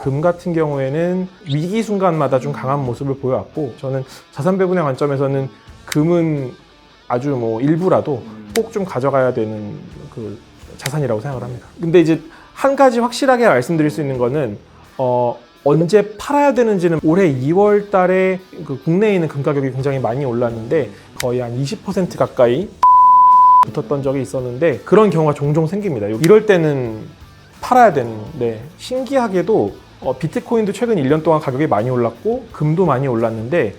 금 같은 경우에는 위기 순간마다 좀 강한 모습을 보여왔고, 저는 자산 배분의 관점에서는 금은 아주 뭐 일부라도 꼭 좀 가져가야 되는 그 자산이라고 생각을 합니다. 근데 이제 한 가지 확실하게 말씀드릴 수 있는 거는 언제 팔아야 되는지는 올해 2월 달에 그 국내에 있는 금 가격이 굉장히 많이 올랐는데 거의 한 20% 가까이 붙었던 적이 있었는데, 그런 경우가 종종 생깁니다. 이럴 때는 팔아야 되는데, 신기하게도 비트코인도 최근 1년 동안 가격이 많이 올랐고 금도 많이 올랐는데,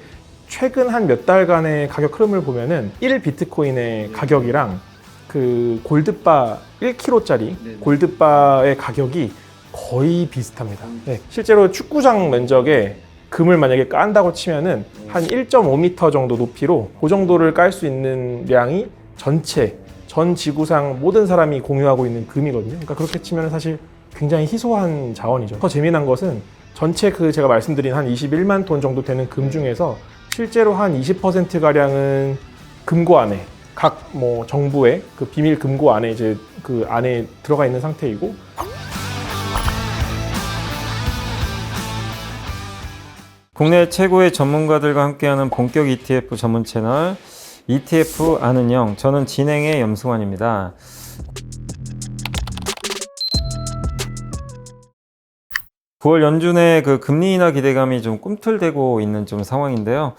최근 한 몇 달간의 가격 흐름을 보면은 1 비트코인의 가격이랑 그 골드바 1kg짜리 골드바의 가격이 거의 비슷합니다. 네, 실제로 축구장 면적에 금을 만약에 깐다고 치면은 한 1.5m 정도 높이로 그 정도를 깔 수 있는 량이 전 지구상 모든 사람이 공유하고 있는 금이거든요. 그러니까 그렇게 치면 사실 굉장히 희소한 자원이죠. 더 재미난 것은 전체 제가 말씀드린 한 21만 톤 정도 되는 금 중에서 실제로 한 20%가량은 금고 안에, 각 뭐 정부의 그 비밀 금고 안에 이제 그 안에 들어가 있는 상태이고, 국내 최고의 전문가들과 함께하는 본격 ETF 전문 채널 ETF 아는 형, 저는 진행의 염승환입니다. (9월) 연준의 그 금리 인하 기대감이 좀 꿈틀대고 있는 좀 상황인데요.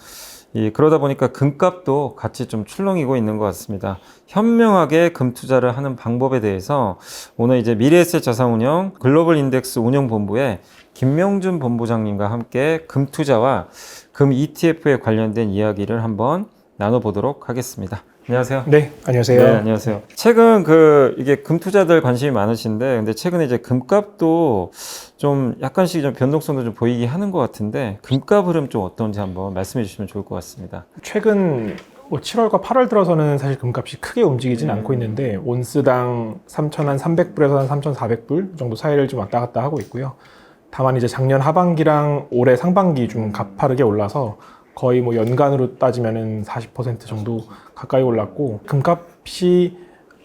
그러다 보니까 금값도 같이 좀 출렁이고 있는 것 같습니다. 현명하게 금 투자를 하는 방법에 대해서 오늘 이제 미래에셋 자산운용 글로벌 인덱스 운영본부의 김명준 본부장님과 함께 금 투자와 금 ETF에 관련된 이야기를 한번 나눠보도록 하겠습니다. 안녕하세요. 네, 안녕하세요. 네, 안녕하세요. 최근 이게 금 투자들 관심이 많으신데, 근데 최근에 이제 금값도 좀 약간씩 좀 변동성도 좀 보이게 하는 것 같은데, 금값 흐름 좀 어떤지 한번 말씀해 주시면 좋을 것 같습니다. 최근 7월과 8월 들어서는 사실 금값이 크게 움직이진 않고 있는데, 온스당 3,300불에서 한 3,400불 정도 사이를 좀 왔다 갔다 하고 있고요. 다만 이제 작년 하반기랑 올해 상반기 좀 가파르게 올라서 거의 뭐 연간으로 따지면은 40% 정도 가까이 올랐고, 금값이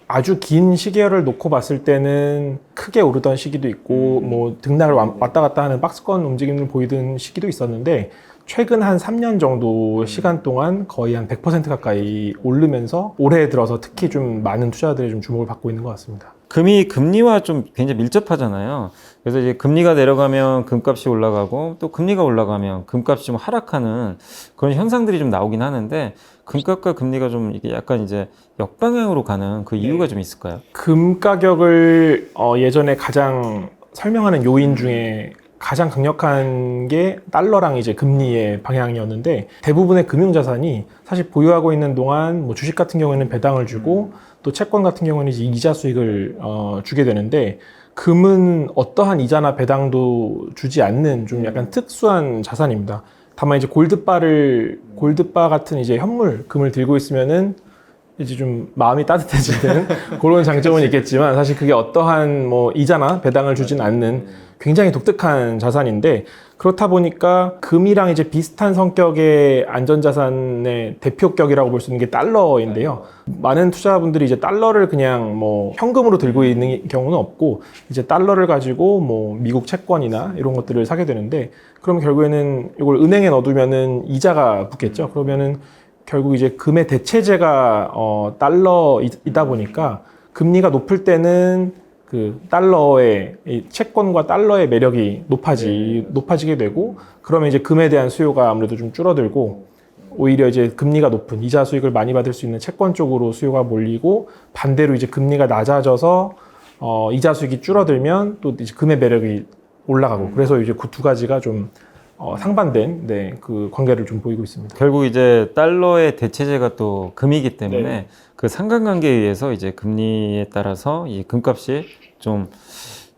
아주 긴 시계열을 놓고 봤을 때는 크게 오르던 시기도 있고 뭐 등락을 왔다 갔다 하는 박스권 움직임을 보이던 시기도 있었는데, 최근 한 3년 정도 시간 동안 거의 한 100% 가까이 오르면서 올해 들어서 특히 좀 많은 투자자들이 좀 주목을 받고 있는 것 같습니다. 금이 금리와 좀 굉장히 밀접하잖아요. 그래서 이제 금리가 내려가면 금값이 올라가고, 또 금리가 올라가면 금값이 좀 하락하는 그런 현상들이 좀 나오긴 하는데, 금값과 금리가 좀 이게 약간 이제 역방향으로 가는 그 이유가 좀 있을까요? 금 가격을 예전에 가장 설명하는 요인 중에 가장 강력한 게 달러랑 이제 금리의 방향이었는데, 대부분의 금융자산이 사실 보유하고 있는 동안 뭐 주식 같은 경우에는 배당을 주고 또 채권 같은 경우는 이제 이자 수익을 주게 되는데, 금은 어떠한 이자나 배당도 주지 않는 좀 약간 특수한 자산입니다. 다만 이제 골드바 같은 이제 현물 금을 들고 있으면은 이제 좀 마음이 따뜻해지는 그런 장점은 있겠지만, 사실 그게 어떠한 뭐 이자나 배당을 주진 않는 굉장히 독특한 자산인데, 그렇다 보니까 금이랑 이제 비슷한 성격의 안전자산의 대표격이라고 볼 수 있는 게 달러인데요. 많은 투자자분들이 이제 달러를 그냥 뭐 현금으로 들고 있는 경우는 없고, 이제 달러를 가지고 뭐 미국 채권이나 이런 것들을 사게 되는데, 그럼 결국에는 이걸 은행에 넣어두면은 이자가 붙겠죠. 그러면은 결국 이제 금의 대체재가 달러이다 보니까 금리가 높을 때는 그 달러의 채권과 달러의 매력이 높아지게 되고, 그러면 이제 금에 대한 수요가 아무래도 좀 줄어들고, 오히려 이제 금리가 높은 이자 수익을 많이 받을 수 있는 채권 쪽으로 수요가 몰리고, 반대로 이제 금리가 낮아져서 이자 수익이 줄어들면 또 이제 금의 매력이 올라가고, 그래서 이제 그 두 가지가 좀 상반된 그 관계를 좀 보이고 있습니다. 결국 이제 달러의 대체재가 또 금이기 때문에 네. 그 상관관계에 의해서 이제 금리에 따라서 이 금값이 좀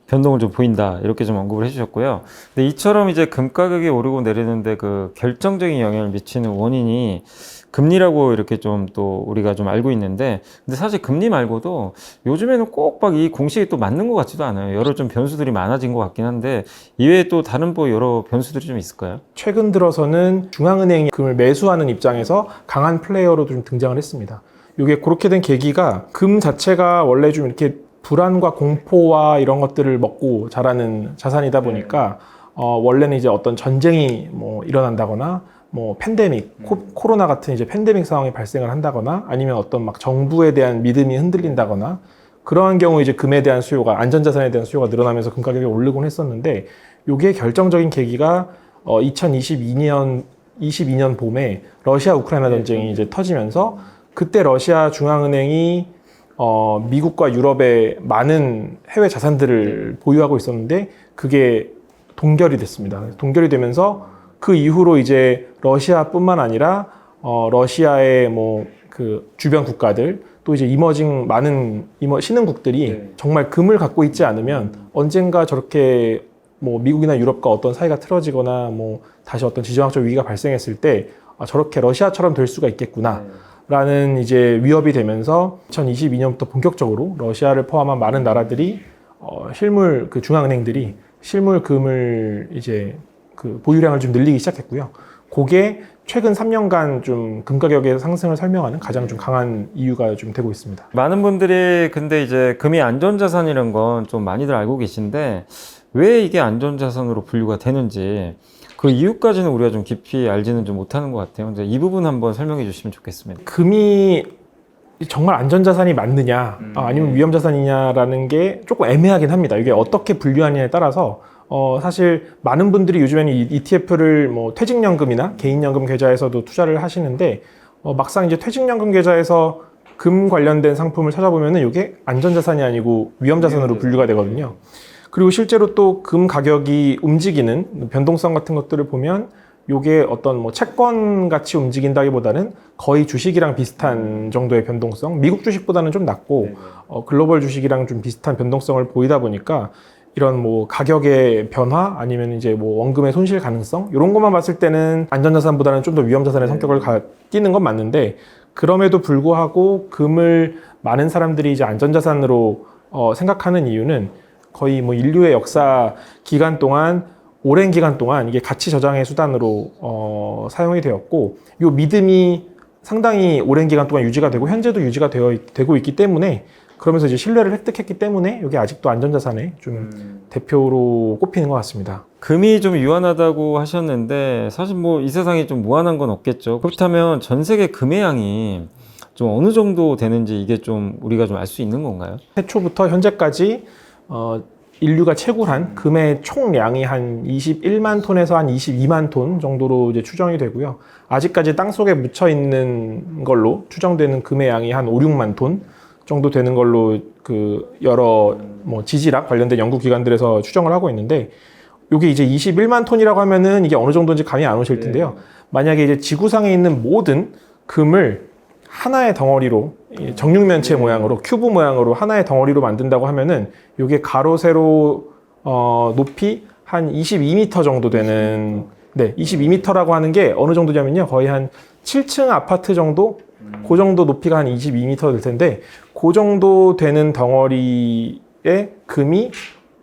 변동을 좀 보인다, 이렇게 좀 언급을 해주셨고요. 근데 이처럼 이제 금 가격이 오르고 내리는데 그 결정적인 영향을 미치는 원인이 금리라고 이렇게 좀 또 우리가 좀 알고 있는데, 근데 사실 금리 말고도 요즘에는 꼭 막 이 공식이 또 맞는 것 같지도 않아요. 여러 좀 변수들이 많아진 것 같긴 한데, 이외에 또 다른 뭐 여러 변수들이 좀 있을까요? 최근 들어서는 중앙은행이 금을 매수하는 입장에서 강한 플레이어로 좀 등장을 했습니다. 이게 그렇게 된 계기가, 금 자체가 원래 좀 이렇게 불안과 공포와 이런 것들을 먹고 자라는 자산이다 보니까 원래는 이제 어떤 전쟁이 뭐 일어난다거나 뭐 팬데믹, 코로나 같은 이제 팬데믹 상황이 발생을 한다거나 아니면 어떤 막 정부에 대한 믿음이 흔들린다거나 그러한 경우 이제 금에 대한 수요가 안전자산에 대한 수요가 늘어나면서 금 가격이 오르곤 했었는데 요게 결정적인 계기가 2022년 봄에 러시아 우크라이나 전쟁이 이제 터지면서 그때 러시아 중앙은행이 미국과 유럽의 많은 해외 자산들을 보유하고 있었는데 그게 동결이 됐습니다. 동결이 되면서 그 이후로 이제 러시아뿐만 아니라 러시아의 뭐 그 주변 국가들 또 이제 많은 신흥국들이 정말 금을 갖고 있지 않으면 언젠가 저렇게 뭐 미국이나 유럽과 어떤 사이가 틀어지거나 뭐 다시 어떤 지정학적 위기가 발생했을 때 저렇게 러시아처럼 될 수가 있겠구나. 라는 이제 위협이 되면서 2022년부터 본격적으로 러시아를 포함한 많은 나라들이 실물 그 중앙은행들이 실물 금을 이제 그 보유량을 좀 늘리기 시작했고요. 그게 최근 3년간 좀 금 가격의 상승을 설명하는 가장 좀 강한 이유가 좀 되고 있습니다. 많은 분들이 근데 이제 금이 안전자산이라는 건 좀 많이들 알고 계신데 왜 이게 안전자산으로 분류가 되는지 그 이유까지는 우리가 좀 깊이 알지는 좀 못하는 것 같아요. 이제 이 부분 한번 설명해 주시면 좋겠습니다. 금이 정말 안전자산이 맞느냐 아니면 위험자산이냐라는 게 조금 애매하긴 합니다. 이게 어떻게 분류하느냐에 따라서 사실 많은 분들이 요즘에는 이 ETF를 뭐 퇴직연금이나 개인연금 계좌에서도 투자를 하시는데 막상 이제 퇴직연금 계좌에서 금 관련된 상품을 찾아보면은 이게 안전자산이 아니고 위험자산으로 분류가 되거든요. 그리고 실제로 또 금 가격이 움직이는 변동성 같은 것들을 보면 요게 어떤 뭐 채권 같이 움직인다기보다는 거의 주식이랑 비슷한 정도의 변동성, 미국 주식보다는 좀 낮고 글로벌 주식이랑 좀 비슷한 변동성을 보이다 보니까 이런 뭐 가격의 변화 아니면 이제 뭐 원금의 손실 가능성 이런 것만 봤을 때는 안전자산보다는 좀 더 위험자산의 성격을 띠는 건 맞는데 그럼에도 불구하고 금을 많은 사람들이 이제 안전자산으로 생각하는 이유는 거의 뭐 인류의 역사 기간 동안 오랜 기간 동안 이게 가치 저장의 수단으로 사용이 되었고 이 믿음이 상당히 오랜 기간 동안 유지가 되고 현재도 유지가 되고 있기 때문에 그러면서 이제 신뢰를 획득했기 때문에 이게 아직도 안전자산의 좀 대표로 꼽히는 것 같습니다. 금이 좀 유한하다고 하셨는데 사실 뭐 이 세상에 좀 무한한 건 없겠죠. 그렇다면 전 세계 금의 양이 좀 어느 정도 되는지 이게 좀 우리가 좀 알 수 있는 건가요? 최초부터 현재까지 인류가 채굴한 금의 총량이 한 21만 톤에서 한 22만 톤 정도로 이제 추정이 되고요. 아직까지 땅속에 묻혀 있는 걸로 추정되는 금의 양이 한 5, 6만 톤 정도 되는 걸로 그 여러 뭐 지질학 관련된 연구 기관들에서 추정을 하고 있는데 이게 이제 21만 톤이라고 하면은 이게 어느 정도인지 감이 안 오실 텐데요. 만약에 이제 지구상에 있는 모든 금을 하나의 덩어리로 정육면체 모양으로 큐브 모양으로 하나의 덩어리로 만든다고 하면은 이게 가로 세로 높이 한 22m 정도 되는 22m라고 하는 게 어느 정도냐면요. 거의 한 7층 아파트 정도 그 정도 높이가 한 22m 될 텐데 그 정도 되는 덩어리의 금이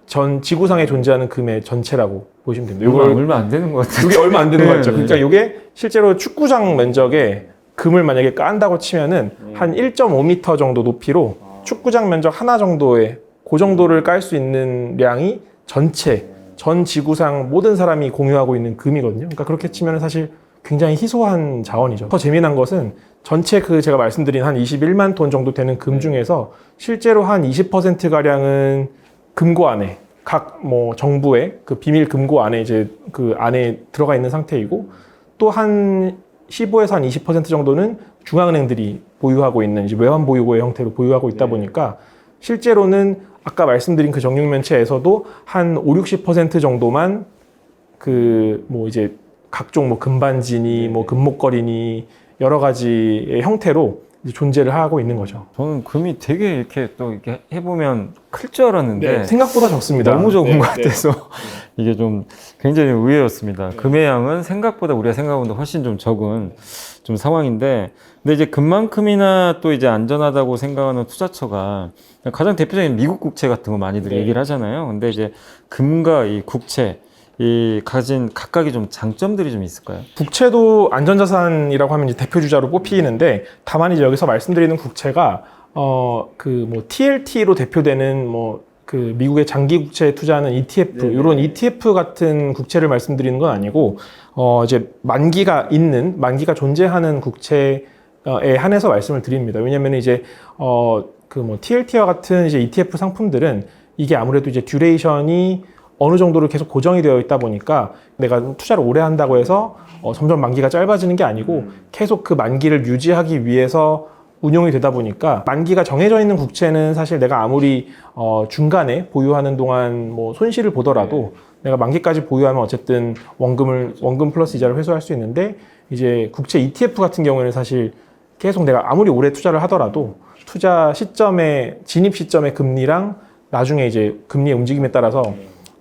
전 지구상에 존재하는 금의 전체라고 보시면 됩니다. 이거 얼마 안 되는 것 같아요. 이게 얼마 안 되는 거 같죠. 그러니까 이게 실제로 축구장 면적에 금을 만약에 깐다고 치면은 한 1.5m 정도 높이로 축구장 면적 하나 정도의 그 정도를 깔 수 있는 량이 전 지구상 모든 사람이 공유하고 있는 금이거든요. 그러니까 그렇게 치면 사실 굉장히 희소한 자원이죠. 더 재미난 것은 전체 제가 말씀드린 한 21만 톤 정도 되는 금 중에서 실제로 한 20%가량은 금고 안에 각 뭐 정부의 그 비밀 금고 안에 이제 그 안에 들어가 있는 상태이고 또 한 15에서 한 20% 정도는 중앙은행들이 보유하고 있는 이제 외환 보유고의 형태로 보유하고 있다 보니까 실제로는 아까 말씀드린 그 정육면체에서도 한 5, 60% 정도만 그 뭐 이제 각종 뭐 금반지니 뭐 금목걸이니 여러 가지의 형태로 이제 존재를 하고 있는 거죠. 저는 금이 되게 이렇게 또 이렇게 해보면 클 줄 알았는데 생각보다 적습니다. 너무 적은 것 같아서 이게 좀 굉장히 의외였습니다. 금의 양은 생각보다 우리가 생각보다 훨씬 좀 적은 좀 상황인데, 근데 이제 금만큼이나 또 이제 안전하다고 생각하는 투자처가 가장 대표적인 미국 국채 같은 거 많이들 얘기를 하잖아요. 근데 이제 금과 이 국채 이 가진 각각의 좀 장점들이 좀 있을까요? 국채도 안전자산이라고 하면 이제 대표 주자로 뽑히는데 다만 이제 여기서 말씀드리는 국채가 그 뭐 TLT로 대표되는 뭐 그 미국의 장기 국채에 투자하는 ETF 이런 ETF 같은 국채를 말씀드리는 건 아니고 이제 만기가 존재하는 국채에 한해서 말씀을 드립니다. 왜냐하면 이제 그 뭐 TLT와 같은 이제 ETF 상품들은 이게 아무래도 이제 듀레이션이 어느 정도로 계속 고정이 되어 있다 보니까 내가 투자를 오래 한다고 해서 점점 만기가 짧아지는 게 아니고 계속 그 만기를 유지하기 위해서 운용이 되다 보니까 만기가 정해져 있는 국채는 사실 내가 아무리 중간에 보유하는 동안 뭐 손실을 보더라도 내가 만기까지 보유하면 어쨌든 원금 플러스 이자를 회수할 수 있는데 이제 국채 ETF 같은 경우에는 사실 계속 내가 아무리 오래 투자를 하더라도 투자 시점의 진입 시점의 금리랑 나중에 이제 금리의 움직임에 따라서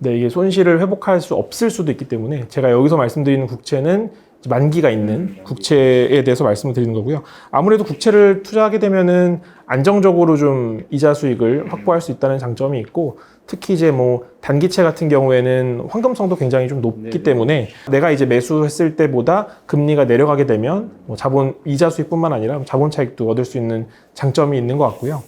이게 손실을 회복할 수 없을 수도 있기 때문에 제가 여기서 말씀드리는 국채는 만기가 있는 국채에 대해서 말씀을 드리는 거고요. 아무래도 국채를 투자하게 되면은 안정적으로 좀 이자 수익을 확보할 수 있다는 장점이 있고 특히 이제 뭐 단기채 같은 경우에는 환금성도 굉장히 좀 높기 때문에 내가 이제 매수했을 때보다 금리가 내려가게 되면 뭐 자본 이자 수익뿐만 아니라 자본 차익도 얻을 수 있는 장점이 있는 것 같고요.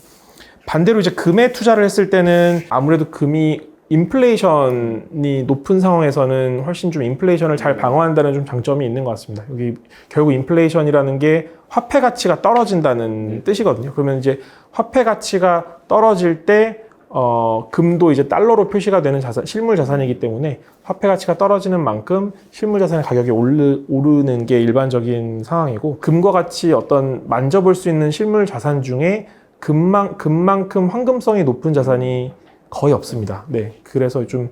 반대로 이제 금에 투자를 했을 때는 아무래도 금이 인플레이션이 높은 상황에서는 훨씬 좀 인플레이션을 잘 방어한다는 좀 장점이 있는 것 같습니다. 여기 결국 인플레이션이라는 게 화폐 가치가 떨어진다는 뜻이거든요. 그러면 이제 화폐 가치가 떨어질 때 금도 이제 달러로 표시가 되는 실물 자산이기 때문에 화폐 가치가 떨어지는 만큼 실물 자산의 가격이 오르는 게 일반적인 상황이고 금과 같이 어떤 만져볼 수 있는 실물 자산 중에 금만큼 황금성이 높은 자산이 거의 없습니다. 네, 그래서 좀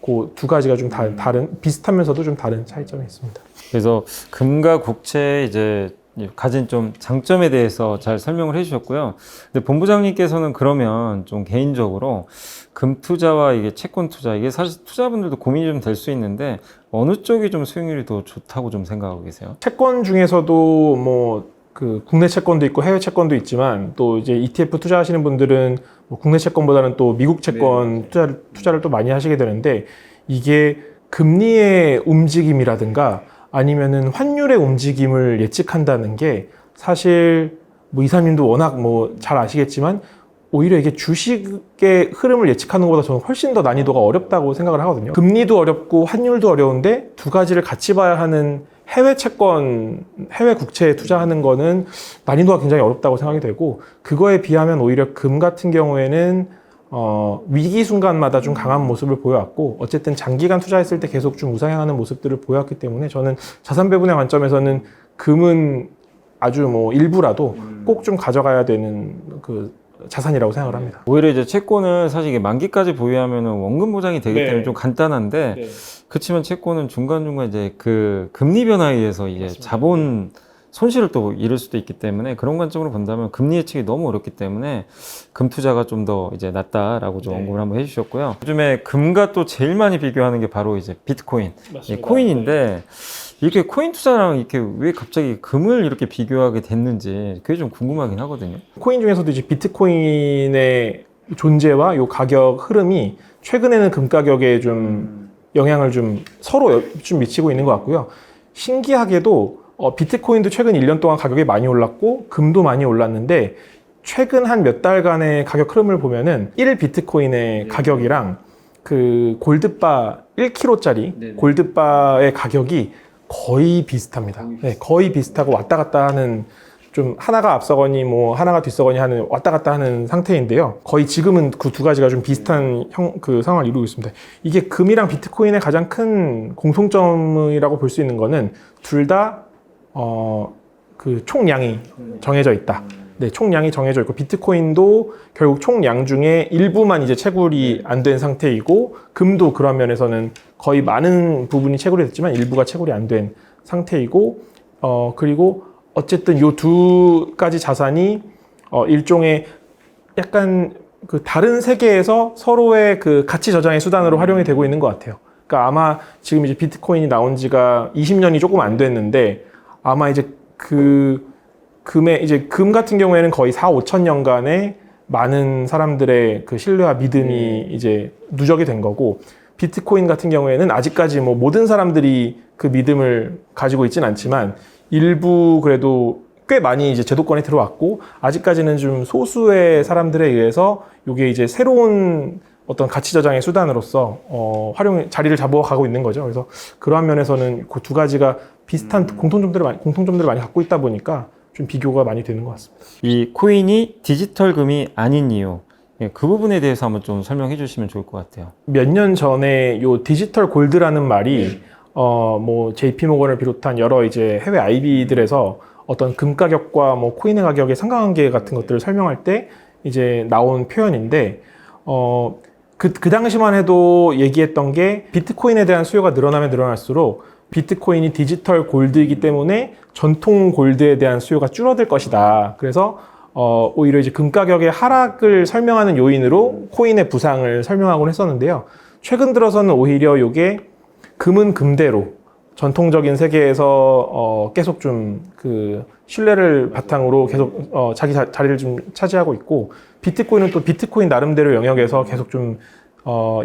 그 두 가지가 좀 다른 비슷하면서도 좀 다른 차이점이 있습니다. 그래서 금과 국채 이제 가진 좀 장점에 대해서 잘 설명을 해주셨고요. 근데 본부장님께서는 그러면 좀 개인적으로 금 투자와 이게 채권 투자 이게 사실 투자분들도 고민이 좀 될 수 있는데 어느 쪽이 좀 수익률이 더 좋다고 좀 생각하고 계세요? 채권 중에서도 뭐 그 국내 채권도 있고 해외 채권도 있지만 또 이제 ETF 투자하시는 분들은 뭐 국내 채권보다는 또 미국 채권 투자를 또 많이 하시게 되는데 이게 금리의 움직임이라든가 아니면은 환율의 움직임을 예측한다는 게 사실 뭐 이사님도 워낙 뭐 잘 아시겠지만 오히려 이게 주식의 흐름을 예측하는 것보다 저는 훨씬 더 난이도가 어렵다고 생각을 하거든요. 금리도 어렵고 환율도 어려운데 두 가지를 같이 봐야 하는 해외 채권, 해외 국채에 투자하는 거는 난이도가 굉장히 어렵다고 생각이 되고 그거에 비하면 오히려 금 같은 경우에는 위기 순간마다 좀 강한 모습을 보여왔고 어쨌든 장기간 투자했을 때 계속 좀 우상향하는 모습들을 보여왔기 때문에 저는 자산 배분의 관점에서는 금은 아주 뭐 일부라도 꼭 좀 가져가야 되는 그 자산이라고 생각을 합니다. 오히려 이제 채권은 사실 이게 만기까지 보유하면 원금 보장이 되기 때문에 좀 간단한데 그렇지만 채권은 중간중간 이제 그 금리 변화에 의해서 이제 맞습니다. 자본 손실을 또 잃을 수도 있기 때문에 그런 관점으로 본다면 금리 예측이 너무 어렵기 때문에 금 투자가 좀 더 이제 낫다라고 좀 언급을 한번 해주셨고요. 요즘에 금과 또 제일 많이 비교하는 게 바로 이제 비트코인, 이 코인인데 이렇게 코인 투자랑 이렇게 왜 갑자기 금을 이렇게 비교하게 됐는지 그게 좀 궁금하긴 하거든요. 코인 중에서도 이제 비트코인의 존재와 요 가격 흐름이 최근에는 금 가격에 좀 영향을 좀 서로 좀 미치고 있는 것 같고요. 신기하게도 비트코인도 최근 1년 동안 가격이 많이 올랐고 금도 많이 올랐는데 최근 한 몇 달간의 가격 흐름을 보면은 1 비트코인의 가격이랑 그 골드바 1kg짜리 골드바의 가격이 거의 비슷합니다. 네, 거의 비슷하고 왔다 갔다 하는 좀 하나가 앞서거니 뭐 하나가 뒤서거니 하는 왔다 갔다 하는 상태인데요. 거의 지금은 그 두 가지가 좀 비슷한 그 상황을 이루고 있습니다. 이게 금이랑 비트코인의 가장 큰 공통점이라고 볼 수 있는 거는 둘 다 그 총량이 정해져 있다. 네, 총량이 정해져 있고 비트코인도 결국 총량 중에 일부만 이제 채굴이 안 된 상태이고 금도 그런 면에서는 거의 많은 부분이 채굴이 됐지만 일부가 채굴이 안 된 상태이고 그리고 어쨌든 요 두 가지 자산이 일종의 약간 그 다른 세계에서 서로의 그 가치 저장의 수단으로 활용이 되고 있는 것 같아요. 그러니까 아마 지금 이제 비트코인이 나온 지가 20년이 조금 안 됐는데 아마 이제 금 같은 경우에는 거의 4-5천 년간의 많은 사람들의 그 신뢰와 믿음이 이제 누적이 된 거고 비트코인 같은 경우에는 아직까지 뭐 모든 사람들이 그 믿음을 가지고 있진 않지만 일부 그래도 꽤 많이 이제 제도권에 들어왔고 아직까지는 좀 소수의 사람들에 의해서 이게 이제 새로운 어떤 가치 저장의 수단으로서 자리를 잡아가고 있는 거죠. 그래서 그러한 면에서는 그 두 가지가 비슷한 공통점들을 많이 갖고 있다 보니까 좀 비교가 많이 되는 것 같습니다. 이 코인이 디지털 금이 아닌 이유, 예, 그 부분에 대해서 한번 좀 설명해 주시면 좋을 것 같아요. 몇 년 전에 요 디지털 골드라는 말이 뭐 JP 모건을 비롯한 여러 이제 해외 IB들에서 어떤 금 가격과 뭐 코인의 가격의 상관관계 같은 것들을 설명할 때 이제 나온 표현인데 그 당시만 해도 얘기했던 게 비트코인에 대한 수요가 늘어나면 늘어날수록 비트코인이 디지털 골드이기 때문에 전통 골드에 대한 수요가 줄어들 것이다. 그래서 오히려 이제 금 가격의 하락을 설명하는 요인으로 코인의 부상을 설명하곤 했었는데요. 최근 들어서는 오히려 이게 금은 금대로 전통적인 세계에서 계속 좀 그 신뢰를 바탕으로 계속 자기 자리를 좀 차지하고 있고, 비트코인은 또 비트코인 나름대로 영역에서 계속 좀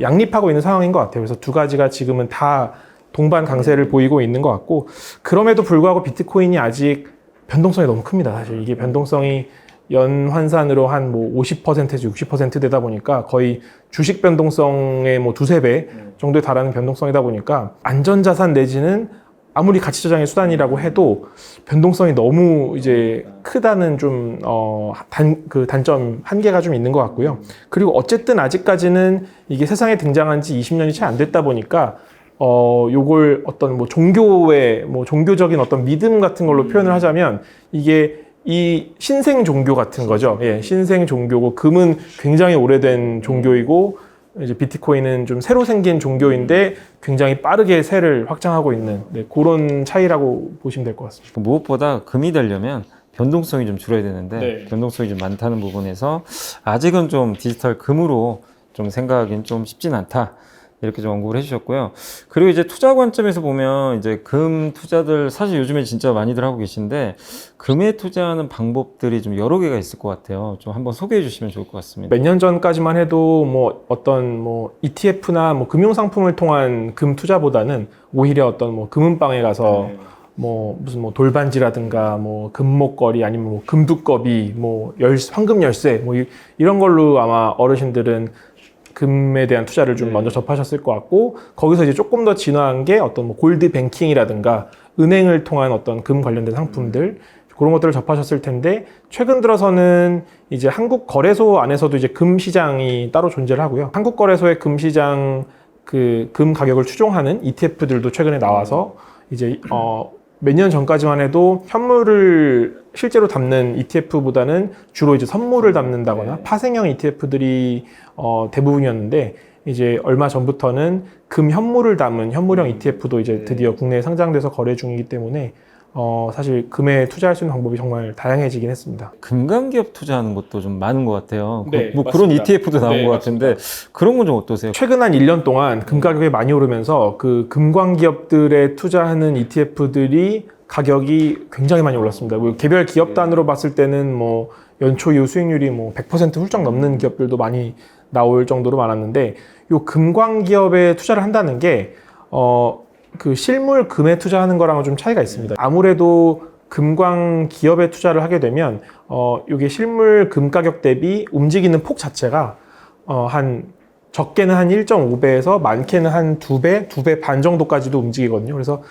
양립하고 있는 상황인 것 같아요. 그래서 두 가지가 지금은 다 동반 강세를 보이고 있는 것 같고, 그럼에도 불구하고 비트코인이 아직 변동성이 너무 큽니다. 사실 이게 변동성이 연환산으로 한 뭐 50%에서 60% 되다 보니까 거의 주식 변동성의 뭐 두세 배 정도에 달하는 변동성이다 보니까 안전자산 내지는 아무리 가치 저장의 수단이라고 해도 변동성이 너무 이제 크다는 좀 단점 한계가 좀 있는 것 같고요. 그리고 어쨌든 아직까지는 이게 세상에 등장한 지 20년이 채 안 됐다 보니까 요걸 어떤 뭐 종교적인 어떤 믿음 같은 걸로 표현을 하자면 이게 이 신생 종교 같은 거죠. 예, 신생 종교고, 금은 굉장히 오래된 종교이고, 이제 비트코인은 좀 새로 생긴 종교인데 굉장히 빠르게 세를 확장하고 있는 그런 차이라고 보시면 될 것 같습니다. 무엇보다 금이 되려면 변동성이 좀 줄어야 되는데 네. 변동성이 좀 많다는 부분에서 아직은 좀 디지털 금으로 좀 생각하기는 좀 쉽진 않다. 이렇게 좀 언급을 해주셨고요. 그리고 이제 투자 관점에서 보면 이제 금 투자들 사실 요즘에 진짜 많이들 하고 계신데 금에 투자하는 방법들이 좀 여러 개가 있을 것 같아요. 좀 한번 소개해 주시면 좋을 것 같습니다. 몇 년 전까지만 해도 뭐 어떤 뭐 ETF나 뭐 금융 상품을 통한 금 투자보다는 오히려 어떤 뭐 금은방에 가서 뭐 무슨 뭐 돌반지라든가 뭐 금목걸이 아니면 뭐 금두꺼비 뭐 황금 열쇠 뭐 이런 걸로 아마 어르신들은 금에 대한 투자를 좀 먼저 접하셨을 것 같고, 거기서 이제 조금 더 진화한 게 어떤 뭐 골드 뱅킹이라든가 은행을 통한 어떤 금 관련된 상품들, 그런 것들을 접하셨을 텐데, 최근 들어서는 이제 한국 거래소 안에서도 이제 금 시장이 따로 존재를 하고요. 한국 거래소의 금 시장 그 금 가격을 추종하는 ETF들도 최근에 나와서 이제 몇 년 전까지만 해도 현물을 실제로 담는 ETF보다는 주로 이제 선물을 담는다거나 파생형 ETF들이 대부분이었는데, 이제 얼마 전부터는 금 현물을 담은 현물형 ETF도 이제 드디어 국내에 상장돼서 거래 중이기 때문에 사실 금에 투자할 수 있는 방법이 정말 다양해지긴 했습니다. 금강기업 투자하는 것도 좀 많은 것 같아요. 네, 뭐 그런 맞습니다. ETF도 나온 네, 것 같은데 그런 건 좀 어떠세요? 최근 한 1년 동안 금 가격이 많이 오르면서 그 금광기업들에 투자하는 ETF들이 가격이 굉장히 많이 올랐습니다. 뭐 개별 기업 단으로 봤을 때는 뭐 연초 이후 수익률이 뭐 100% 훌쩍 넘는 기업들도 많이 나올 정도로 많았는데, 요 금광기업에 투자를 한다는 게 그 실물 금에 투자하는 거랑은 좀 차이가 있습니다. 아무래도 금광 기업에 투자를 하게 되면 이게 실물 금 가격 대비 움직이는 폭 자체가 적게는 한 1.5배에서 많게는 한 2배, 2배 반 정도까지도 움직이거든요. 그래서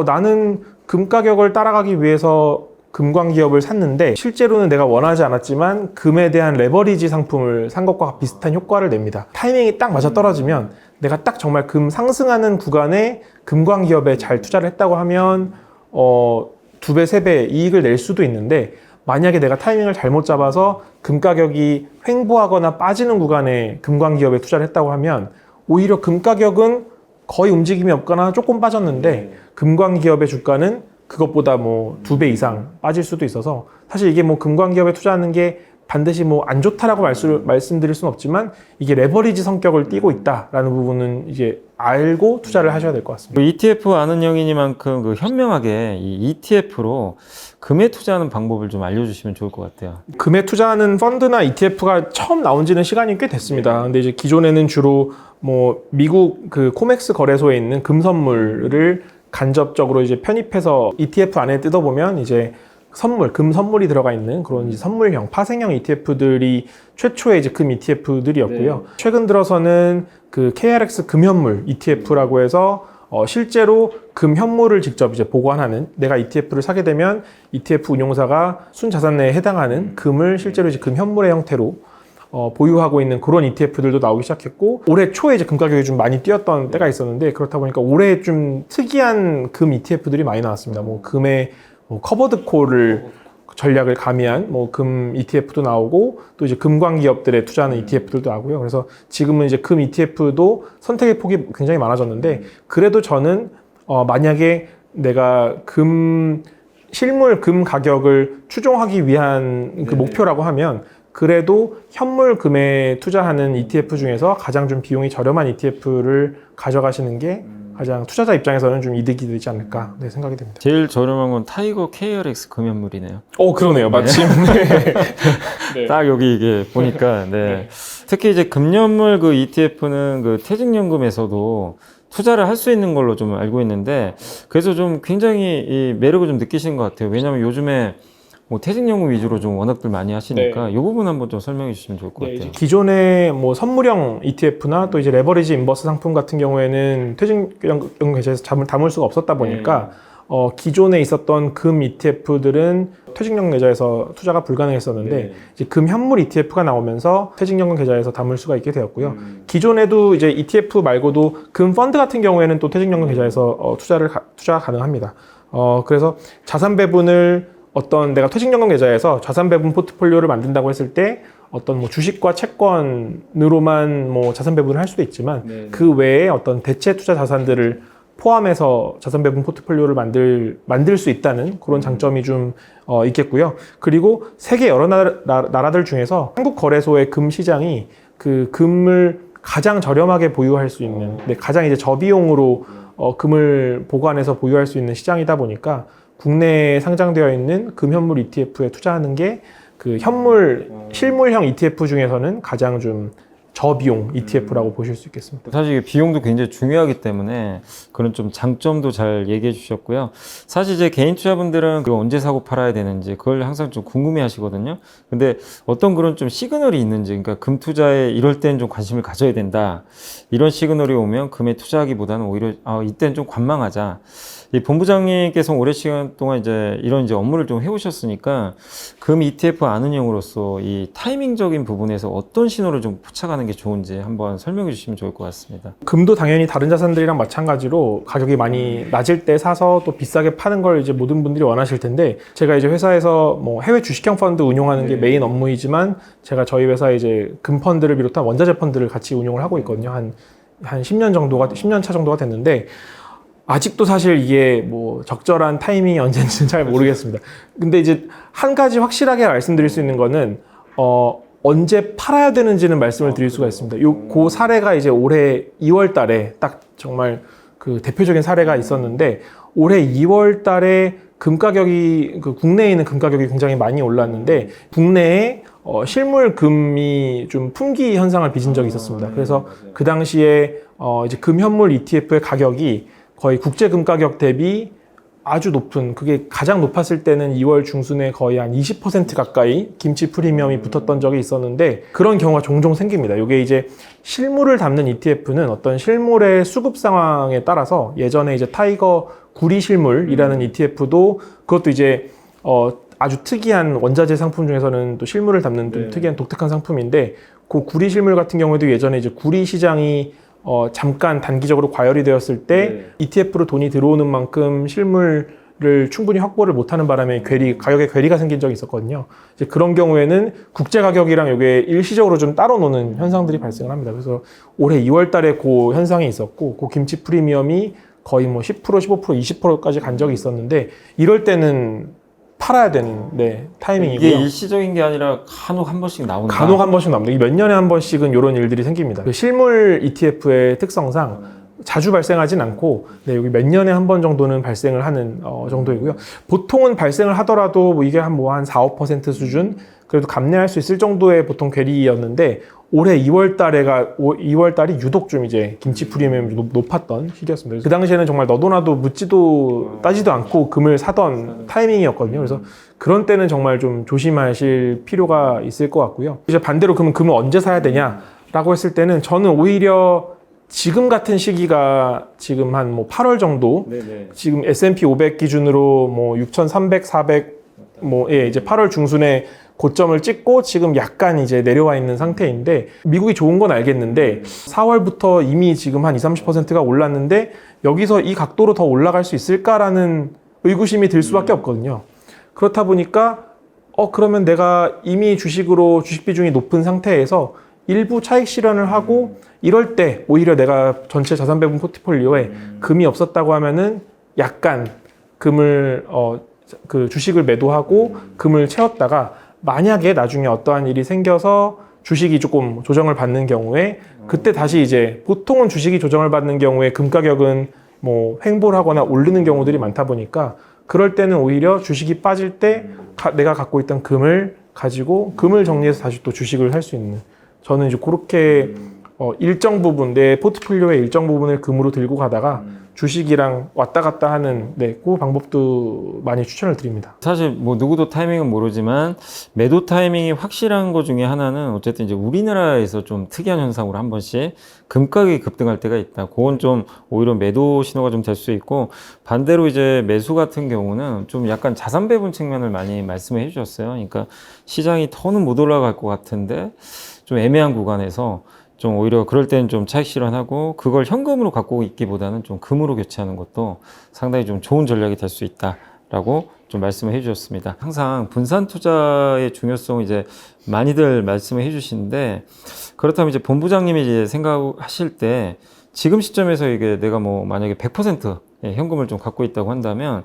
나는 금 가격을 따라가기 위해서 금광 기업을 샀는데 실제로는 내가 원하지 않았지만 금에 대한 레버리지 상품을 산 것과 비슷한 효과를 냅니다. 타이밍이 딱 맞아 떨어지면 내가 딱 정말 금 상승하는 구간에 금광 기업에 잘 투자를 했다고 하면 2배, 3배 이익을 낼 수도 있는데, 만약에 내가 타이밍을 잘못 잡아서 금 가격이 횡보하거나 빠지는 구간에 금광 기업에 투자를 했다고 하면 오히려 금 가격은 거의 움직임이 없거나 조금 빠졌는데 금광 기업의 주가는 그것보다 뭐 2배 이상 빠질 수도 있어서, 사실 이게 뭐 금광 기업에 투자하는 게 반드시 뭐 안 좋다라고 말씀드릴 수는 없지만 이게 레버리지 성격을 띠고 있다라는 부분은 이제 알고 투자를 하셔야 될 것 같습니다. ETF 아는 영이니만큼 그 현명하게 이 ETF로 금에 투자하는 방법을 좀 알려주시면 좋을 것 같아요. 금에 투자하는 펀드나 ETF가 처음 나온 지는 시간이 꽤 됐습니다. 근데 이제 기존에는 주로 뭐 미국 그 코맥스 거래소에 있는 금 선물을 간접적으로 이제 편입해서 ETF 안에 뜯어보면 이제 금 선물이 들어가 있는 그런 이제 선물형, 파생형 ETF들이 최초의 이제 금 ETF들이었고요. 최근 들어서는 그 KRX 금현물 ETF라고 해서 실제로 금 현물을 직접 이제 보관하는, 내가 ETF를 사게 되면 ETF 운용사가 순자산 내에 해당하는 금을 실제로 이제 금 현물의 형태로 보유하고 있는 그런 ETF들도 나오기 시작했고, 올해 초에 이제 금 가격이 좀 많이 뛰었던 때가 있었는데, 그렇다 보니까 올해 좀 특이한 금 ETF들이 많이 나왔습니다. 뭐 금의 커버드 콜을 전략을 가미한 금 ETF도 나오고, 또 이제 금광 기업들에 투자하는 ETF들도 나오고요. 그래서 지금은 이제 금 ETF도 선택의 폭이 굉장히 많아졌는데, 그래도 저는 만약에 내가 실물 금 가격을 추종하기 위한 그 목표라고 하면, 그래도 현물 금에 투자하는 ETF 중에서 가장 좀 비용이 저렴한 ETF를 가져가시는 게 가장 투자자 입장에서는 좀 이득이 되지 않을까 생각이 됩니다. 제일 저렴한 건 타이거 KRX 금연물이네요. 그러네요. 마침. 네. 딱 여기 이게 보니까, 네. 특히 이제 금연물 그 ETF는 그 퇴직연금에서도 투자를 할 수 있는 걸로 좀 알고 있는데, 그래서 좀 굉장히 이 매력을 좀 느끼시는 것 같아요. 왜냐하면 요즘에 퇴직연금 위주로 좀 워낙들 많이 하시니까, 이 부분 한번 좀 설명해 주시면 좋을 것 같아요. 기존의 선물형 ETF나 또 이제 레버리지 인버스 상품 같은 경우에는 퇴직연금 계좌에서 담을 수가 없었다 보니까 기존에 있었던 금 ETF들은 퇴직연금 계좌에서 투자가 불가능했었는데, 이제 금 현물 ETF가 나오면서 퇴직연금 계좌에서 담을 수가 있게 되었고요. 기존에도 이제 ETF 말고도 금 펀드 같은 경우에는 또 퇴직연금 계좌에서 투자가 가능합니다. 그래서 자산 배분을 내가 퇴직연금 계좌에서 자산 배분 포트폴리오를 만든다고 했을 때 어떤 주식과 채권으로만 자산 배분을 할 수도 있지만, 그 외에 어떤 대체 투자 자산들을 포함해서 자산 배분 포트폴리오를 만들 수 있다는 그런 장점이 좀 있겠고요. 그리고 세계 여러 나라들 중에서 한국 거래소의 금 시장이 그 금을 가장 저렴하게 보유할 수 있는, 가장 이제 저비용으로 금을 보관해서 보유할 수 있는 시장이다 보니까, 국내에 상장되어 있는 금현물 ETF에 투자하는 게 그 실물형 ETF 중에서는 가장 좀 저비용 ETF라고 보실 수 있겠습니다. 사실 비용도 굉장히 중요하기 때문에 그런 좀 장점도 잘 얘기해 주셨고요. 사실 이제 개인 투자분들은 그걸 언제 사고 팔아야 되는지 그걸 항상 좀 궁금해 하시거든요. 근데 어떤 그런 좀 시그널이 있는지, 그러니까 금 투자에 이럴 때는 좀 관심을 가져야 된다, 이런 시그널이 오면 금에 투자하기보다는 오히려 이때는 좀 관망하자. 이 본부장님께서 오랜 시간 동안 이런 업무를 좀 해오셨으니까, 금 ETF 아는 형으로서 이 타이밍적인 부분에서 어떤 신호를 좀 포착하는 게 좋은지 한번 설명해 주시면 좋을 것 같습니다. 금도 당연히 다른 자산들이랑 마찬가지로 가격이 많이 낮을 때 사서 또 비싸게 파는 걸 이제 모든 분들이 원하실 텐데, 제가 이제 회사에서 해외 주식형 펀드 운용하는 게 메인 업무이지만, 제가 저희 회사에 이제 금 펀드를 비롯한 원자재 펀드를 같이 운용을 하고 있거든요. 한 10년 차 정도가 됐는데, 아직도 사실 이게 적절한 타이밍이 언제인지는 잘 모르겠습니다. 근데 이제 한 가지 확실하게 말씀드릴 수 있는 거는, 언제 팔아야 되는지는 말씀을 드릴 수가 있습니다. 그 사례가 이제 올해 2월 달에 딱 정말 그 대표적인 사례가 있었는데, 올해 2월 달에 금 가격이, 국내에 있는 금 가격이 굉장히 많이 올랐는데, 국내에 실물 금이 좀 품귀 현상을 빚은 적이 있었습니다. 그래서 그 당시에 이제 금 현물 ETF의 가격이 거의 국제 금 가격 대비 아주 높은, 그게 가장 높았을 때는 2월 중순에 거의 한 20% 가까이 김치 프리미엄이 붙었던 적이 있었는데, 그런 경우가 종종 생깁니다. 이게 이제 실물을 담는 ETF는 어떤 실물의 수급 상황에 따라서, 예전에 이제 타이거 구리 실물이라는 ETF도 그것도 이제 아주 특이한 원자재 상품 중에서는 또 실물을 담는 좀 특이한 독특한 상품인데, 그 구리 실물 같은 경우에도 예전에 이제 구리 시장이 잠깐 단기적으로 과열이 되었을 때 ETF로 돈이 들어오는 만큼 실물을 충분히 확보를 못하는 바람에 가격에 괴리가 생긴 적이 있었거든요. 이제 그런 경우에는 국제 가격이랑 이게 일시적으로 좀 따로 노는 현상들이 발생을 합니다. 그래서 올해 2월 달에 그 현상이 있었고, 그 김치 프리미엄이 거의 10%, 15%, 20%까지 간 적이 있었는데, 이럴 때는 팔아야 되는 타이밍이고요. 이게 일시적인 게 아니라 간혹 한 번씩 나온다. 간혹 한 번씩 나옵니다. 몇 년에 한 번씩은 이런 일들이 생깁니다. 그 실물 ETF의 특성상 자주 발생하진 않고, 여기 몇 년에 한 번 정도는 발생을 하는 정도이고요. 보통은 발생을 하더라도 이게 한 4, 5% 수준, 그래도 감내할 수 있을 정도의 보통 괴리였는데, 올해 2월 달이 유독 좀 이제 김치 프리미엄이 높았던 시기였습니다. 그 당시에는 정말 너도 나도 묻지도 따지도 않고 금을 사던 타이밍이었거든요. 그래서 그런 때는 정말 좀 조심하실 필요가 있을 것 같고요. 이제 반대로 그러면 금을 언제 사야 되냐라고 했을 때는 저는 오히려 지금 같은 시기가 지금 한 뭐 8월 정도, 지금 S&P 500 기준으로 뭐 6,300, 400, 이제 8월 중순에 고점을 찍고 지금 약간 이제 내려와 있는 상태인데, 미국이 좋은 건 알겠는데 4월부터 이미 지금 한 20, 30%가 올랐는데 여기서 이 각도로 더 올라갈 수 있을까라는 의구심이 들 수밖에 없거든요. 그렇다 보니까 그러면 내가 이미 주식 비중이 높은 상태에서 일부 차익 실현을 하고 이럴 때 오히려 내가 전체 자산 배분 포트폴리오에 금이 없었다고 하면은 약간 금을 그 주식을 매도하고 금을 채웠다가, 만약에 나중에 어떠한 일이 생겨서 주식이 조금 조정을 받는 경우에 그때 다시 이제, 보통은 주식이 조정을 받는 경우에 금 가격은 뭐 횡보를 하거나 오르는 경우들이 많다 보니까 그럴 때는 오히려 주식이 빠질 때 내가 갖고 있던 금을 가지고 금을 정리해서 다시 또 주식을 할 수 있는, 저는 이제 그렇게 일정 부분, 내 포트폴리오의 일정 부분을 금으로 들고 가다가 주식이랑 왔다 갔다 하는 그 방법도 많이 추천을 드립니다. 사실 뭐 누구도 타이밍은 모르지만 매도 타이밍이 확실한 것 중에 하나는 어쨌든 이제 우리나라에서 좀 특이한 현상으로 한 번씩 금 가격이 급등할 때가 있다. 그건 좀 오히려 매도 신호가 좀 될 수 있고, 반대로 이제 매수 같은 경우는 좀 약간 자산 배분 측면을 많이 말씀해 주셨어요. 그러니까 시장이 더는 못 올라갈 것 같은데 좀 애매한 구간에서 좀 오히려 그럴 때는 좀 차익 실현하고 그걸 현금으로 갖고 있기보다는 좀 금으로 교체하는 것도 상당히 좀 좋은 전략이 될 수 있다라고 좀 말씀을 해주셨습니다. 항상 분산 투자의 중요성을 이제 많이들 말씀을 해주시는데, 그렇다면 이제 본부장님이 이제 생각하실 때 지금 시점에서 이게 내가 뭐 만약에 100% 현금을 좀 갖고 있다고 한다면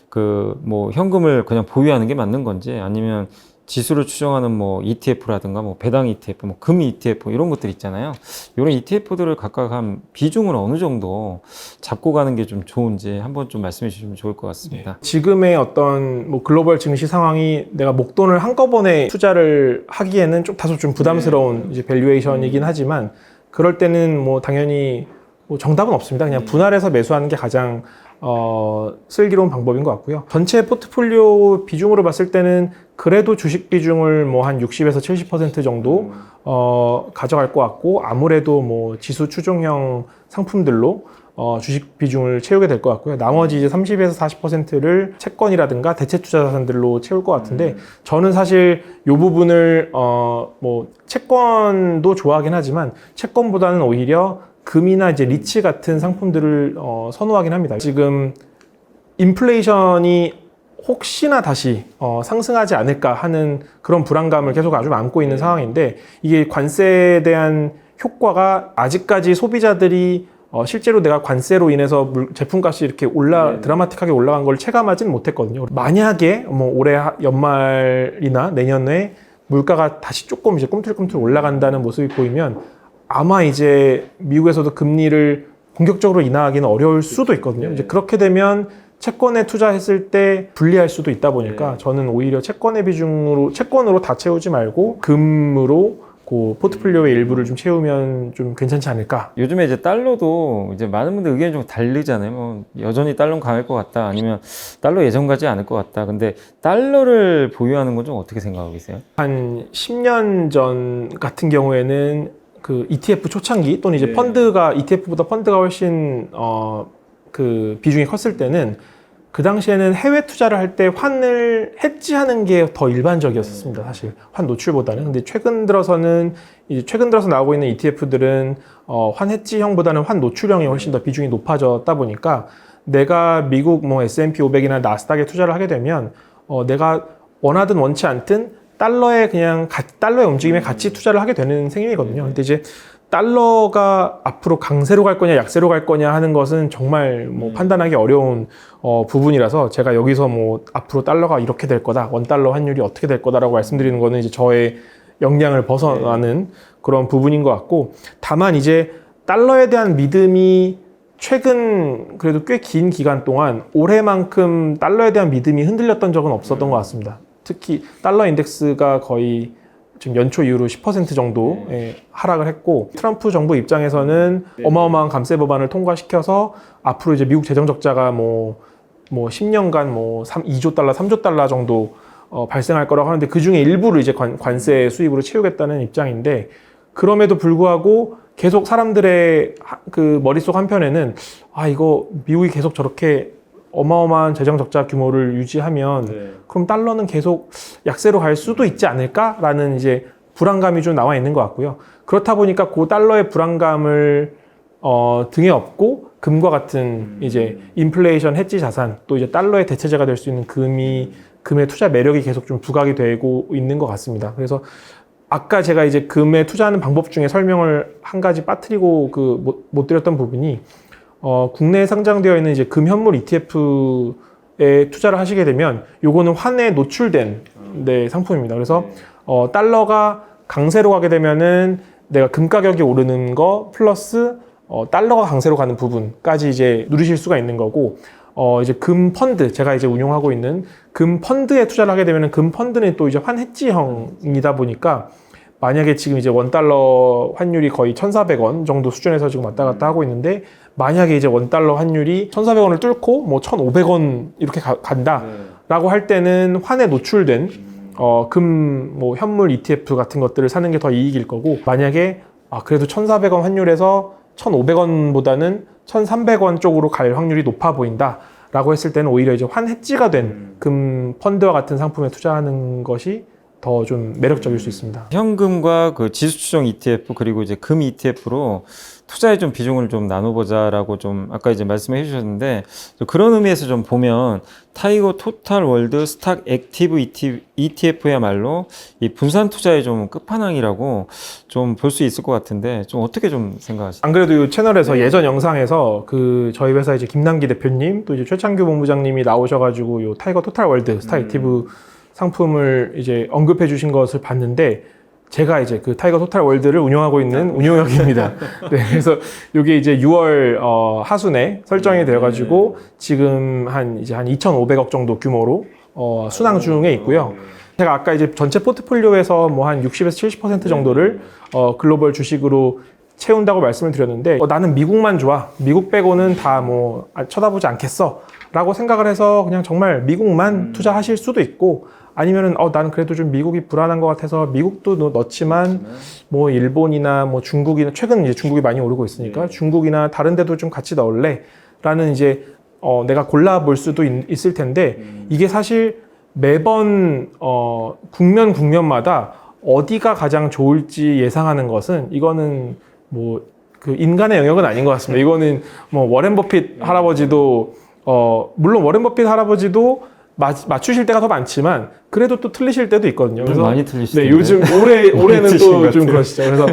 그 뭐 현금을 그냥 보유하는 게 맞는 건지, 아니면 지수를 추정하는 뭐 ETF라든가 뭐 배당 ETF, 뭐 금 ETF 이런 것들 있잖아요. 이런 ETF들을 각각 한 비중을 어느 정도 잡고 가는 게 좀 좋은지 한번 좀 말씀해 주시면 좋을 것 같습니다. 지금의 어떤 뭐 글로벌 증시 상황이 내가 목돈을 한꺼번에 투자를 하기에는 좀 다소 좀 부담스러운 이제 밸류에이션이긴 하지만, 그럴 때는 뭐 당연히 뭐 정답은 없습니다. 그냥 분할해서 매수하는 게 가장 슬기로운 방법인 것 같고요. 전체 포트폴리오 비중으로 봤을 때는 그래도 주식 비중을 뭐 한 60에서 70% 정도 가져갈 것 같고, 아무래도 뭐 지수 추종형 상품들로 주식 비중을 채우게 될 것 같고요. 나머지 이제 30에서 40%를 채권이라든가 대체 투자 자산들로 채울 것 같은데, 저는 사실 이 부분을 뭐 채권도 좋아하긴 하지만 채권보다는 오히려 금이나 이제 리츠 같은 상품들을 선호하긴 합니다. 지금 인플레이션이 혹시나 다시 상승하지 않을까 하는 그런 불안감을 계속 아주 안고 있는 상황인데, 이게 관세에 대한 효과가 아직까지 소비자들이 실제로 내가 관세로 인해서 제품값이 이렇게 드라마틱하게 올라간 걸 체감하지는 못했거든요. 만약에 뭐 올해 연말이나 내년에 물가가 다시 조금 이제 꿈틀꿈틀 올라간다는 모습이 보이면 아마 이제 미국에서도 금리를 본격적으로 인하하기는 어려울 수도 있거든요. 이제 그렇게 되면 채권에 투자했을 때 불리할 수도 있다 보니까 저는 오히려 채권으로 다 채우지 말고 금으로 그 포트폴리오의 일부를 좀 채우면 좀 괜찮지 않을까. 요즘에 이제 달러도 이제 많은 분들 의견이 좀 다르잖아요. 뭐 여전히 달러는 강할 것 같다, 아니면 달러 예전 같지 않을 것 같다. 근데 달러를 보유하는 건 좀 어떻게 생각하고 계세요? 한 10년 전 같은 경우에는 그 ETF 초창기 또는 이제 ETF보다 펀드가 훨씬 그 비중이 컸을 때는, 그 당시에는 해외 투자를 할 때 환을 해지하는 게 더 일반적이었습니다. 사실 환 노출보다는. 근데 최근 들어서 나오고 있는 ETF들은 환 해지형보다는 환 노출형이 훨씬 더 비중이 높아졌다 보니까, 내가 미국 뭐 S&P 500이나 나스닥에 투자를 하게 되면 내가 원하든 원치 않든 달러의 움직임에 같이 투자를 하게 되는 셈이거든요. 근데 이제 달러가 앞으로 강세로 갈 거냐 약세로 갈 거냐 하는 것은 정말 뭐 판단하기 어려운 부분이라서, 제가 여기서 뭐 앞으로 달러가 이렇게 될 거다, 원달러 환율이 어떻게 될 거다라고 말씀드리는 거는 이제 저의 역량을 벗어나는 그런 부분인 것 같고, 다만 이제 달러에 대한 믿음이 최근 그래도 꽤 긴 기간 동안 올해만큼 달러에 대한 믿음이 흔들렸던 적은 없었던 것 같습니다. 특히 달러 인덱스가 거의 지금 연초 이후로 10% 정도의 하락을 했고, 트럼프 정부 입장에서는 어마어마한 감세 법안을 통과시켜서 앞으로 이제 미국 재정 적자가 뭐 10년간 2조 달러, 3조 달러 정도 발생할 거라고 하는데, 그 중에 일부를 이제 관세 수입으로 채우겠다는 입장인데, 그럼에도 불구하고 계속 사람들의 그 머릿속 한편에는 이거 미국이 계속 저렇게 어마어마한 재정 적자 규모를 유지하면 그럼 달러는 계속 약세로 갈 수도 있지 않을까라는 이제 불안감이 좀 나와 있는 것 같고요. 그렇다 보니까 그 달러의 불안감을 등에 업고 금과 같은 이제 인플레이션 해지 자산, 또 이제 달러의 대체제가 될 수 있는 금의 투자 매력이 계속 좀 부각이 되고 있는 것 같습니다. 그래서 아까 제가 이제 금에 투자하는 방법 중에 설명을 한 가지 빠뜨리고 못 드렸던 부분이, 국내에 상장되어 있는 이제 금 현물 ETF에 투자를 하시게 되면 요거는 환에 노출된 상품입니다. 그래서 달러가 강세로 가게 되면은 내가 금 가격이 오르는 거 플러스 달러가 강세로 가는 부분까지 이제 누리실 수가 있는 거고, 이제 금 펀드, 제가 이제 운용하고 있는 금 펀드에 투자를 하게 되면은 금 펀드는 또 이제 환 해지형이다 보니까, 만약에 지금 이제 원달러 환율이 거의 1,400원 정도 수준에서 지금 왔다 갔다 하고 있는데, 만약에 이제 원달러 환율이 1,400원을 뚫고 1,500원 이렇게 간다라고 할 때는 환에 노출된 금 현물 ETF 같은 것들을 사는 게 더 이익일 거고, 만약에 그래도 1,400원 환율에서 1,500원보다는 1,300원 쪽으로 갈 확률이 높아 보인다라고 했을 때는 오히려 이제 환 해지가 된 금 펀드와 같은 상품에 투자하는 것이 더 좀 매력적일 수 있습니다. 현금과 그 지수 추정 ETF 그리고 이제 금 ETF로 투자의 좀 비중을 좀 나눠보자라고 좀 아까 이제 말씀해 주셨는데, 그런 의미에서 좀 보면 타이거 토탈 월드 스탁 액티브 ETF야말로 이 분산 투자의 좀 끝판왕이라고 좀 볼 수 있을 것 같은데, 좀 어떻게 좀 생각하시나요? 안 그래도 이 채널에서 예전 영상에서 저희 회사 이제 김남기 대표님, 또 이제 최창규 본부장님이 나오셔가지고 요 타이거 토탈 월드 스탁 액티브 상품을 이제 언급해 주신 것을 봤는데, 제가 이제 그 타이거 토탈 월드를 운영하고 있는 운용역입니다. 네, 그래서 이게 이제 6월 하순에 설정이 되어가지고 지금 한 2,500억 정도 규모로 순항 중에 있고요. 제가 아까 이제 전체 포트폴리오에서 한 60에서 70% 정도를 글로벌 주식으로 채운다고 말씀을 드렸는데, 나는 미국만 좋아, 미국 빼고는 다 쳐다보지 않겠어 라고 생각을 해서 그냥 정말 미국만 투자하실 수도 있고, 아니면은 나는 그래도 좀 미국이 불안한 것 같아서 미국도 넣지만 일본이나 중국이나, 최근 이제 중국이 많이 오르고 있으니까 중국이나 다른 데도 좀 같이 넣을래 라는 이제 내가 골라볼 수도 있을 텐데, 이게 사실 매번 국면마다 어디가 가장 좋을지 예상하는 것은, 이거는 그 인간의 영역은 아닌 것 같습니다. 이거는 워렌 버핏 할아버지도 물론 워렌 버핏 할아버지도 맞추실 때가 더 많지만 그래도 또 틀리실 때도 있거든요. 그래서 많이 틀리시던데. 네, 요즘 올해는 또 좀 그러시죠. 그래서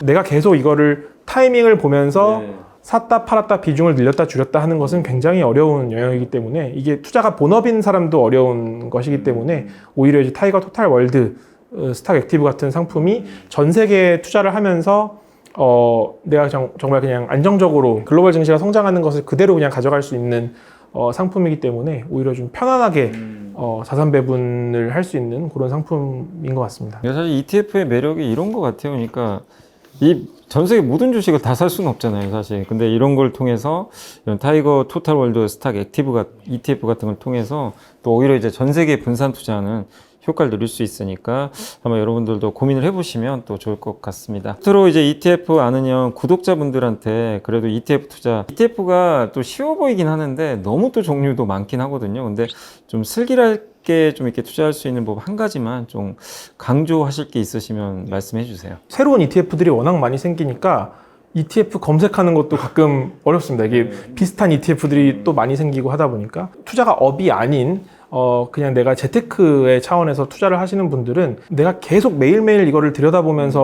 내가 계속 이거를 타이밍을 보면서 샀다 팔았다 비중을 늘렸다 줄였다 하는 것은 굉장히 어려운 영역이기 때문에, 이게 투자가 본업인 사람도 어려운 것이기 때문에 오히려 이제 타이거 토탈 월드 스탁 액티브 같은 상품이 전 세계에 투자를 하면서 내가 정말 그냥 안정적으로 글로벌 증시가 성장하는 것을 그대로 그냥 가져갈 수 있는 상품이기 때문에 오히려 좀 편안하게 자산 배분을 할 수 있는 그런 상품인 것 같습니다. 사실 ETF의 매력이 이런 것 같아요. 그러니까 이 전 세계 모든 주식을 다 살 수는 없잖아요, 사실. 근데 이런 걸 통해서 이런 타이거 토탈 월드 스탁 ETF 같은 걸 통해서 또 오히려 이제 전 세계 분산 투자하는 효과를 누릴 수 있으니까 아마 여러분들도 고민을 해보시면 또 좋을 것 같습니다. 끝으로 이제 ETF 아는 형 구독자분들한테 그래도 ETF 투자, ETF가 또 쉬워 보이긴 하는데 너무 또 종류도 많긴 하거든요. 근데 좀 슬기롭게 좀 이렇게 투자할 수 있는 법 한 가지만 좀 강조하실 게 있으시면 말씀해 주세요. 새로운 ETF들이 워낙 많이 생기니까 ETF 검색하는 것도 가끔 어렵습니다. 이게 비슷한 ETF들이 또 많이 생기고 하다 보니까, 투자가 업이 아닌 그냥 내가 재테크의 차원에서 투자를 하시는 분들은 내가 계속 매일매일 이거를 들여다보면서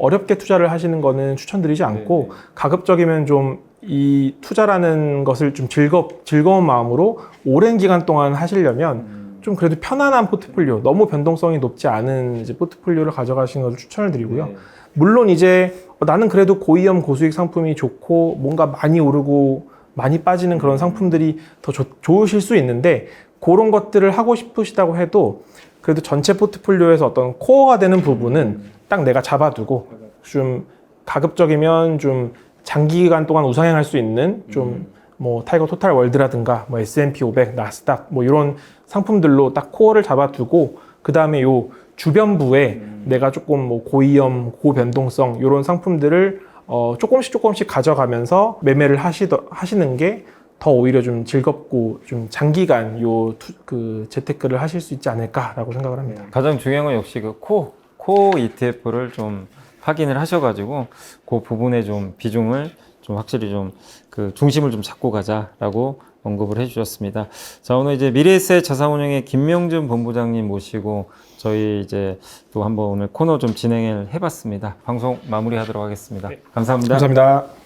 어렵게 투자를 하시는 거는 추천드리지 않고, 가급적이면 좀 이 투자라는 것을 좀 즐거운 마음으로 오랜 기간 동안 하시려면 좀 그래도 편안한 포트폴리오, 너무 변동성이 높지 않은 이제 포트폴리오를 가져가시는 것을 추천을 드리고요. 물론 이제 나는 그래도 고위험 고수익 상품이 좋고 뭔가 많이 오르고 많이 빠지는 그런 상품들이 더 좋으실 수 있는데, 그런 것들을 하고 싶으시다고 해도 그래도 전체 포트폴리오에서 어떤 코어가 되는 부분은 딱 내가 잡아두고 좀 가급적이면 좀 장기간 동안 우상향할 수 있는 좀 뭐 타이거 토탈 월드라든가 뭐 S&P 500, 나스닥 뭐 이런 상품들로 딱 코어를 잡아두고 그 다음에 요 주변부에 내가 조금 뭐 고위험, 고변동성 이런 상품들을 조금씩 가져가면서 매매를 하시는 게 더 오히려 좀 즐겁고 좀 장기간 그 재테크를 하실 수 있지 않을까라고 생각을 합니다. 가장 중요한 건 역시 그 코어 ETF를 좀 확인을 하셔가지고 그 부분에 좀 비중을 좀 확실히 좀 그 중심을 좀 잡고 가자라고 언급을 해주셨습니다. 자, 오늘 이제 미래에셋 자산운용의 김명준 본부장님 모시고 저희 이제 또 한번 오늘 코너 좀 진행을 해봤습니다. 방송 마무리하도록 하겠습니다. 감사합니다. 감사합니다.